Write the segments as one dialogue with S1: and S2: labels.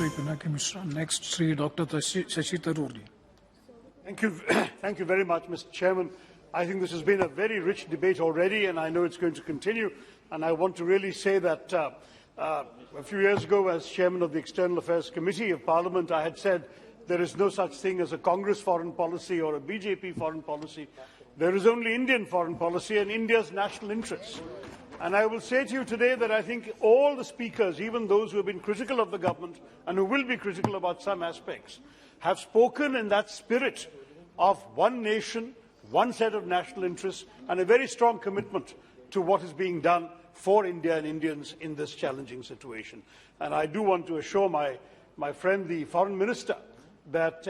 S1: Sri Pinaki Mishra. Next, Sri Dr. Shashi Tharoor.
S2: Thank you. Thank you very much, Mr. Chairman. I think this has been a very rich debate already, and I know it's going to continue. And I want to really say that a few years ago, as Chairman of the External Affairs Committee of Parliament, I had said there is no such thing as a Congress foreign policy or a BJP foreign policy. There is only Indian foreign policy and India's national interests. And I will say to you today that I think all the speakers, even those who have been critical of the government and who will be critical about some aspects, have spoken in that spirit of one nation, one set of national interests, and a very strong commitment to what is being done for India and Indians in this challenging situation. And I do want to assure my friend, the Foreign Minister, that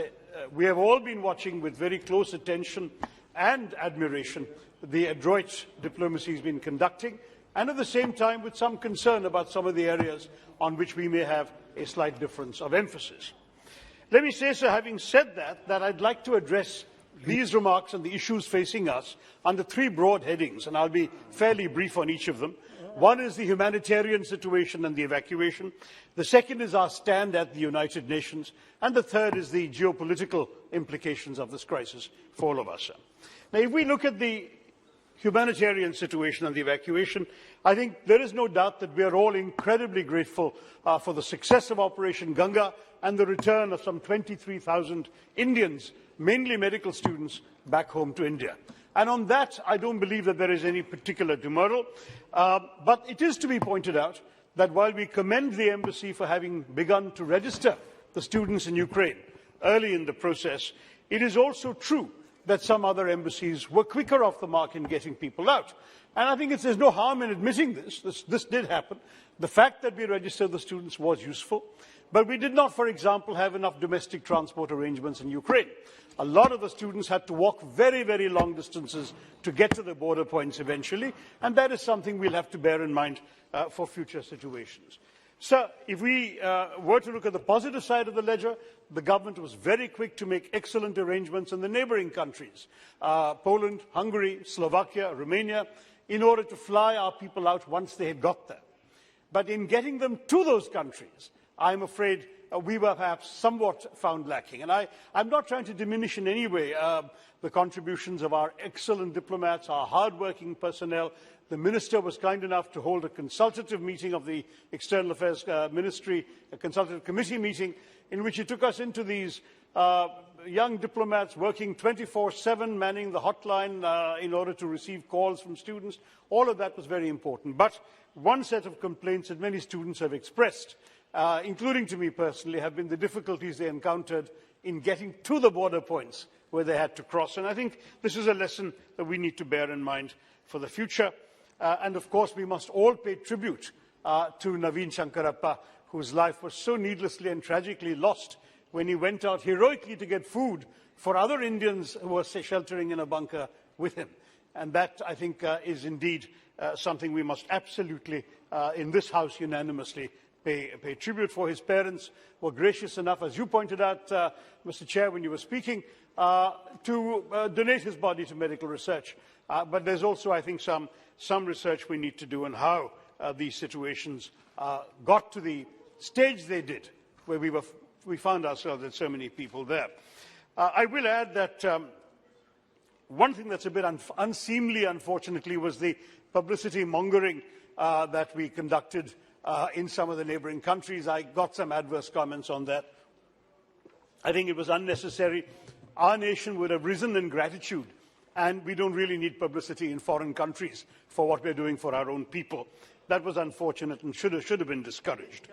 S2: we have all been watching with very close attention and admiration the adroit diplomacy he's been conducting, and at the same time with some concern about some of the areas on which we may have a slight difference of emphasis. Let me say, sir, having said that I'd like to address these remarks and the issues facing us under three broad headings, and I'll be fairly brief on each of them. One is the humanitarian situation and the evacuation. The second is our stand at the United Nations. And the third is the geopolitical implications of this crisis for all of us. Now, if we look at the humanitarian situation and the evacuation, I think there is no doubt that we are all incredibly grateful for the success of Operation Ganga and the return of some 23,000 Indians, mainly medical students, back home to India. And on that, I don't believe that there is any particular demurral. But it is to be pointed out that while we commend the embassy for having begun to register the students in Ukraine early in the process, it is also true that some other embassies were quicker off the mark in getting people out. And I think there's no harm in admitting this. This did happen. The fact that we registered the students was useful. But we did not, for example, have enough domestic transport arrangements in Ukraine. A lot of the students had to walk very, very long distances to get to the border points eventually, and that is something we'll have to bear in mind for future situations. So, if we were to look at the positive side of the ledger, the government was very quick to make excellent arrangements in the neighbouring countries, Poland, Hungary, Slovakia, Romania, in order to fly our people out once they had got there. But in getting them to those countries, I'm afraid we were perhaps somewhat found lacking. And I'm not trying to diminish in any way the contributions of our excellent diplomats, our hard-working personnel. The Minister was kind enough to hold a consultative meeting of the External Affairs Ministry, a consultative committee meeting, in which he took us into these young diplomats working 24/7, manning the hotline in order to receive calls from students. All of that was very important. But one set of complaints that many students have expressed, including to me personally, have been the difficulties they encountered in getting to the border points where they had to cross. And I think this is a lesson that we need to bear in mind for the future. And of course, we must all pay tribute to Naveen Shankarappa, whose life was so needlessly and tragically lost when he went out heroically to get food for other Indians who were sheltering in a bunker with him. And that, I think, is indeed something we must absolutely, in this House, unanimously pay tribute for. His parents were gracious enough, as you pointed out, Mr. Chair, when you were speaking, to donate his body to medical research. But there's also, I think, some research we need to do on how these situations got to the stage they did, where we found ourselves with so many people there. I will add that one thing that's a bit unseemly, unfortunately, was the publicity mongering that we conducted in some of the neighbouring countries. I got some adverse comments on that. I think it was unnecessary. Our nation would have risen in gratitude, and we don't really need publicity in foreign countries for what we're doing for our own people. That was unfortunate and should have been discouraged.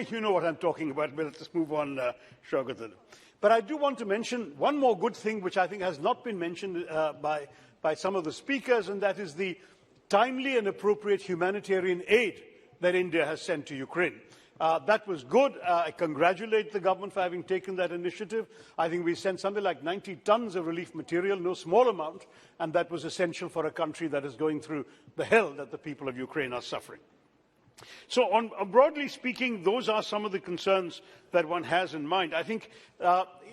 S2: You know what I'm talking about. Well, let's move on, Shaukat. But I do want to mention one more good thing which I think has not been mentioned by some of the speakers, and that is the timely and appropriate humanitarian aid that India has sent to Ukraine. That was good. I congratulate the government for having taken that initiative. I think we sent something like 90 tons of relief material, no small amount, and that was essential for a country that is going through the hell that the people of Ukraine are suffering. So, broadly speaking, those are some of the concerns that one has in mind. I think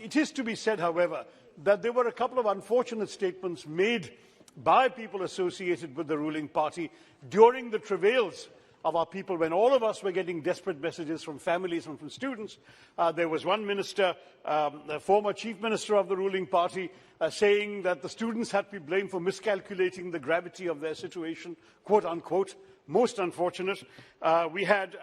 S2: it is to be said, however, that there were a couple of unfortunate statements made by people associated with the ruling party during the travails of our people, when all of us were getting desperate messages from families and from students. There was one minister, the former chief minister of the ruling party, saying that the students had to be blamed for miscalculating the gravity of their situation, quote unquote. Most unfortunate. We had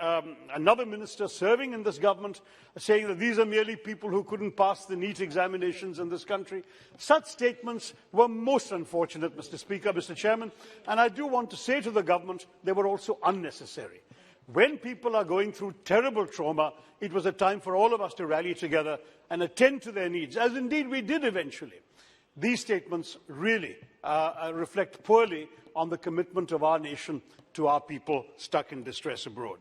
S2: another minister serving in this government saying that these are merely people who couldn't pass the NEET examinations in this country. Such statements were most unfortunate, Mr. Speaker, Mr. Chairman, and I do want to say to the government they were also unnecessary. When people are going through terrible trauma, it was a time for all of us to rally together and attend to their needs, as indeed we did eventually. These statements really reflect poorly on the commitment of our nation to our people stuck in distress abroad.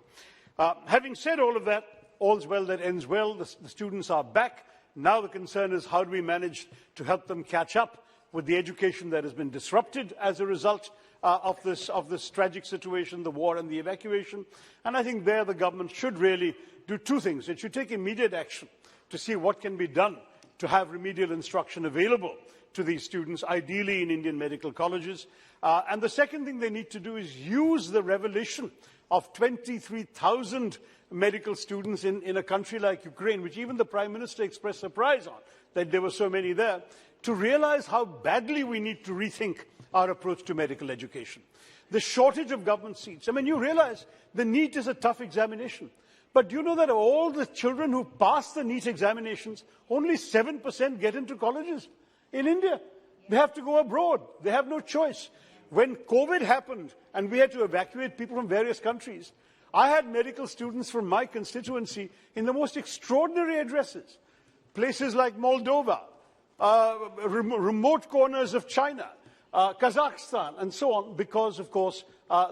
S2: Having said all of that, all's well that ends well. The students are back. Now the concern is how do we manage to help them catch up with the education that has been disrupted as a result of this tragic situation, the war and the evacuation. And I think there the government should really do two things. It should take immediate action to see what can be done to have remedial instruction available to these students, ideally in Indian medical colleges. And the second thing they need to do is use the revelation of 23,000 medical students in a country like Ukraine, which even the Prime Minister expressed surprise on, that there were so many there, to realize how badly we need to rethink our approach to medical education. The shortage of government seats. I mean, you realize the NEET is a tough examination. But do you know that of all the children who pass the NEET examinations, only 7% get into colleges in India? They have to go abroad. They have no choice. When COVID happened and we had to evacuate people from various countries, I had medical students from my constituency in the most extraordinary addresses. Places like Moldova, remote corners of China, Kazakhstan, and so on, because, of course,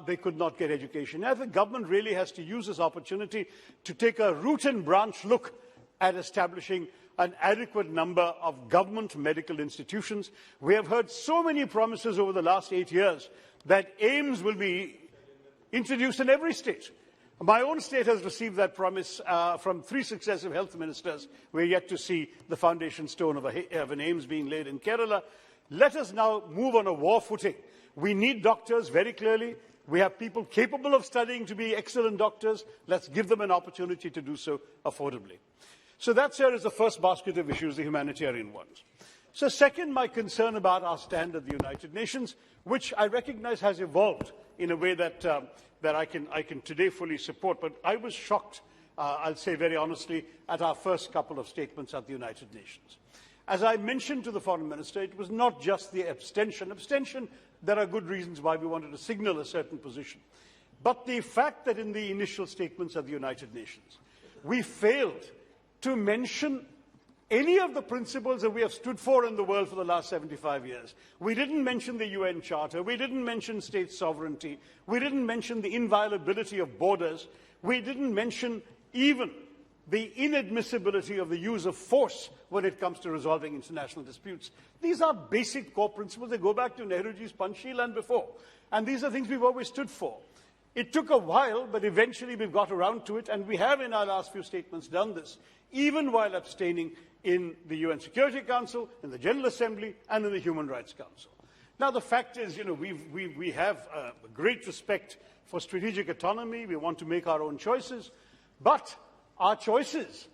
S2: they could not get education. I think the government really has to use this opportunity to take a root and branch look at establishing an adequate number of government medical institutions. We have heard so many promises over the last 8 years that AIIMS will be introduced in every state. My own state has received that promise from 3 successive health ministers. We're yet to see the foundation stone of an AIIMS being laid in Kerala. Let us now move on a war footing. We need doctors, very clearly. We have people capable of studying to be excellent doctors. Let's give them an opportunity to do so affordably. So that's here is the first basket of issues, the humanitarian ones. So second, my concern about our stand at the United Nations, which I recognize has evolved in a way that I can today fully support. But I was shocked, I'll say very honestly, at our first couple of statements at the United Nations. As I mentioned to the Foreign Minister, it was not just the abstention. Abstention, there are good reasons why we wanted to signal a certain position. But the fact that in the initial statements at the United Nations, we failed to mention any of the principles that we have stood for in the world for the last 75 years. We didn't mention the UN Charter. We didn't mention state sovereignty. We didn't mention the inviolability of borders. We didn't mention even the inadmissibility of the use of force when it comes to resolving international disputes. These are basic core principles. They go back to Nehruji's Panchsheel and before. And these are things we've always stood for. It took a while, but eventually we've got around to it, and we have in our last few statements done this, even while abstaining in the UN Security Council, in the General Assembly, and in the Human Rights Council. Now, the fact is, we have great respect for strategic autonomy. We want to make our own choices, but our choices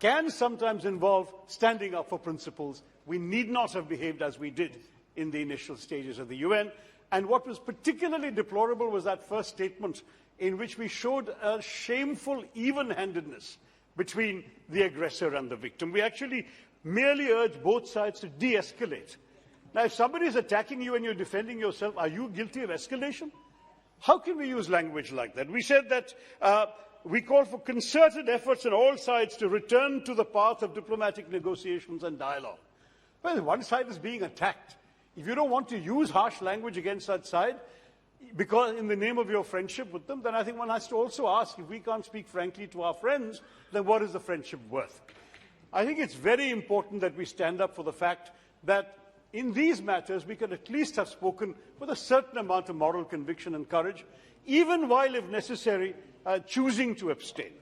S2: can sometimes involve standing up for principles. We need not have behaved as we did in the initial stages of the UN. And what was particularly deplorable was that first statement in which we showed a shameful even-handedness between the aggressor and the victim. We actually merely urged both sides to de-escalate. Now, if somebody is attacking you and you're defending yourself, are you guilty of escalation? How can we use language like that? We said that we call for concerted efforts on all sides to return to the path of diplomatic negotiations and dialogue. Well, one side is being attacked. If you don't want to use harsh language against that side, because in the name of your friendship with them, then I think one has to also ask, if we can't speak frankly to our friends, then what is the friendship worth? I think it's very important that we stand up for the fact that in these matters, we can at least have spoken with a certain amount of moral conviction and courage, even while, if necessary, choosing to abstain.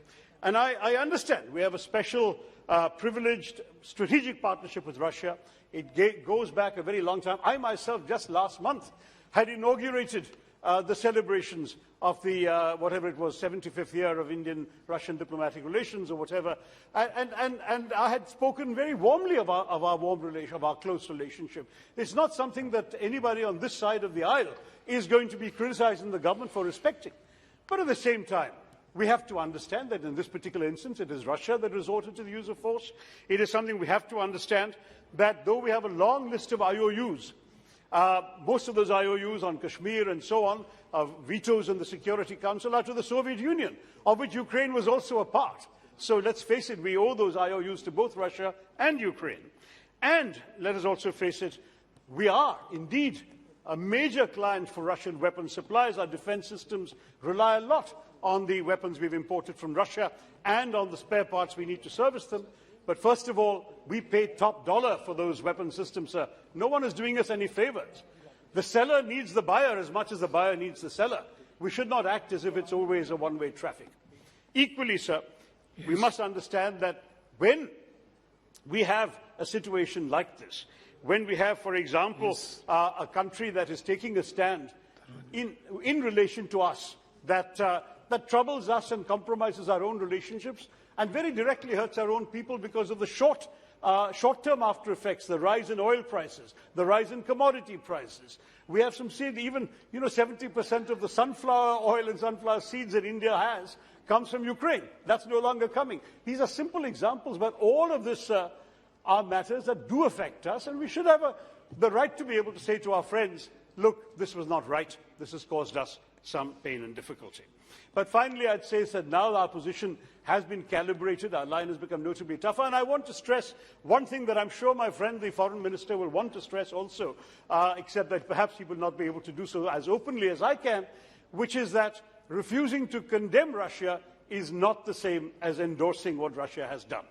S2: And I understand we have a special, privileged strategic partnership with Russia. It goes back a very long time. I myself, just last month, had inaugurated the celebrations of the, whatever it was, 75th year of Indian-Russian diplomatic relations or whatever. And I had spoken very warmly of our close relationship. It's not something that anybody on this side of the aisle is going to be criticizing the government for respecting. But at the same time, we have to understand that in this particular instance, it is Russia that resorted to the use of force. It is something we have to understand that though we have a long list of IOUs, most of those IOUs on Kashmir and so on, vetoes in the Security Council, are to the Soviet Union, of which Ukraine was also a part. So let's face it, we owe those IOUs to both Russia and Ukraine. And let us also face it, we are indeed a major client for Russian weapons supplies. Our defense systems rely a lot on the weapons we've imported from Russia and on the spare parts we need to service them. But first of all, we pay top dollar for those weapon systems, sir. No one is doing us any favors. The seller needs the buyer as much as the buyer needs the seller. We should not act as if it's always a one-way traffic. Equally, sir, we must understand that when we have a situation like this, when we have, for example, a country that is taking a stand in relation to us, that troubles us and compromises our own relationships and very directly hurts our own people because of the short-term after effects, the rise in oil prices, the rise in commodity prices. We have some seed, even 70% of the sunflower oil and sunflower seeds that India has comes from Ukraine. That's no longer coming. These are simple examples, but all of this are matters that do affect us, and we should have the right to be able to say to our friends, look, this was not right. This has caused us some pain and difficulty. But finally, I'd say that now our position has been calibrated. Our line has become notably tougher. And I want to stress one thing that I'm sure my friend, the foreign minister, will want to stress also, except that perhaps he will not be able to do so as openly as I can, which is that refusing to condemn Russia is not the same as endorsing what Russia has done.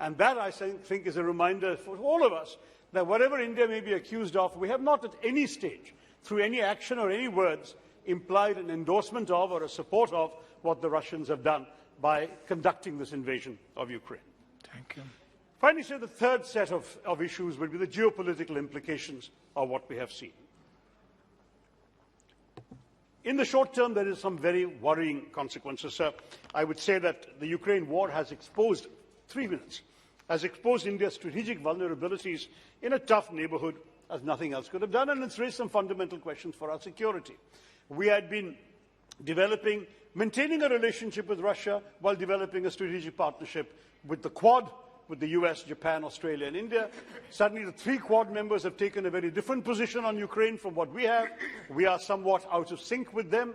S2: And that, I think, is a reminder for all of us that whatever India may be accused of, we have not at any stage, through any action or any words, implied an endorsement of or a support of what the Russians have done by conducting this invasion of Ukraine.
S1: Thank you.
S2: Finally, sir, the third set of issues will be the geopolitical implications of what we have seen. In the short term, there is some very worrying consequences, sir. I would say that the Ukraine war has exposed, 3 minutes, has exposed India's strategic vulnerabilities in a tough neighborhood as nothing else could have done, and it's raised some fundamental questions for our security. We had been maintaining a relationship with Russia while developing a strategic partnership with the Quad, with the US, Japan, Australia and India. Suddenly the 3 Quad members have taken a very different position on Ukraine from what we have. We are somewhat out of sync with them.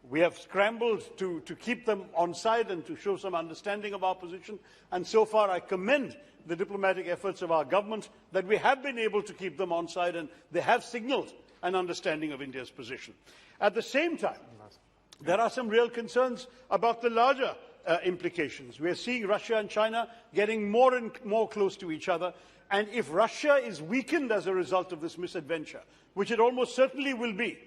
S2: We have scrambled to keep them on side and to show some understanding of our position. And so far I commend the diplomatic efforts of our government that we have been able to keep them on side and they have signalled an understanding of India's position. At the same time, there are some real concerns about the larger implications. We are seeing Russia and China getting more and more close to each other. And if Russia is weakened as a result of this misadventure, which it almost certainly will be,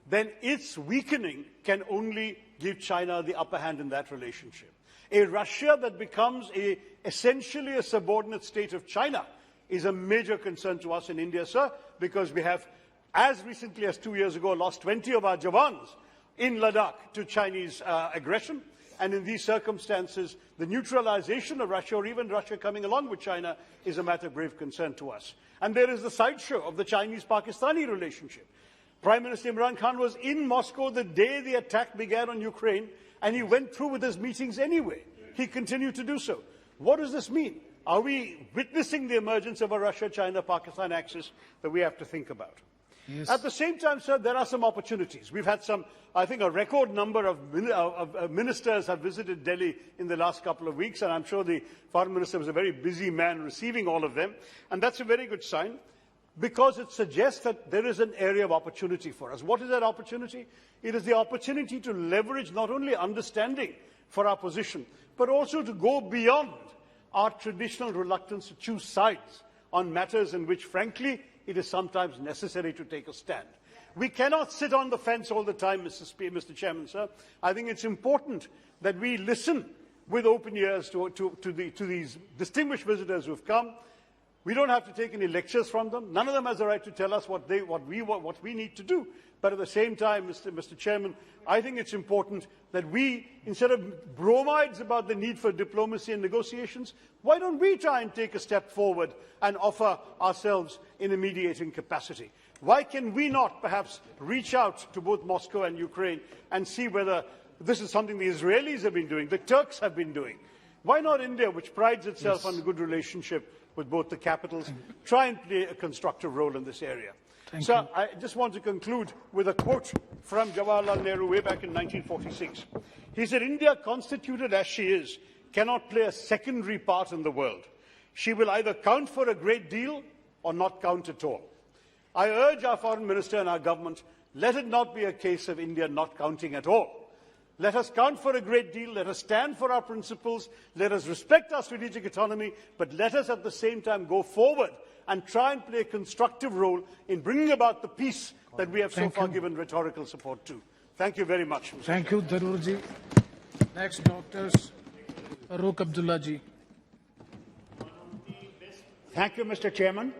S2: then its weakening can only give China the upper hand in that relationship. A Russia that becomes essentially a subordinate state of China is a major concern to us in India, sir, because we have, as recently as 2 years ago, lost 20 of our Jawans in Ladakh to Chinese aggression. And in these circumstances, the neutralization of Russia, or even Russia coming along with China, is a matter of grave concern to us. And there is the sideshow of the Chinese-Pakistani relationship. Prime Minister Imran Khan was in Moscow the day the attack began on Ukraine, and he went through with his meetings anyway. He continued to do so. What does this mean? Are we witnessing the emergence of a Russia-China-Pakistan axis that we have to think about?
S1: Yes.
S2: At the same time, sir, there are some opportunities. We've had some, I think, a record number of ministers have visited Delhi in the last couple of weeks, and I'm sure the foreign minister was a very busy man receiving all of them. And that's a very good sign, because it suggests that there is an area of opportunity for us. What is that opportunity? It is the opportunity to leverage not only understanding for our position, but also to go beyond our traditional reluctance to choose sides on matters in which, frankly, it is sometimes necessary to take a stand. We cannot sit on the fence all the time, Mr. Chairman, sir. I think it's important that we listen with open ears to these distinguished visitors who have come. We don't have to take any lectures from them. None of them has a right to tell us what we need to do. But at the same time, Mr. Chairman, I think it's important that we, instead of bromides about the need for diplomacy and negotiations, why don't we try and take a step forward and offer ourselves in a mediating capacity? Why can we not perhaps reach out to both Moscow and Ukraine and see whether this is something the Israelis have been doing, the Turks have been doing? Why not India, which prides itself on a good relationship with both the capitals, try and play a constructive role in this area? So I just want to conclude with a quote from Jawaharlal Nehru way back in 1946. He said, "India, constituted as she is, cannot play a secondary part in the world. She will either count for a great deal or not count at all." I urge our foreign minister and our government, let it not be a case of India not counting at all. Let us count for a great deal, let us stand for our principles, let us respect our strategic autonomy, but let us at the same time go forward and try and play a constructive role in bringing about the peace that we have so far given rhetorical support to. Thank you very much.
S1: Thank you, Tharoor ji. Next, Doctors Farooq Abdullah ji.
S3: Thank you, Mr. Chairman.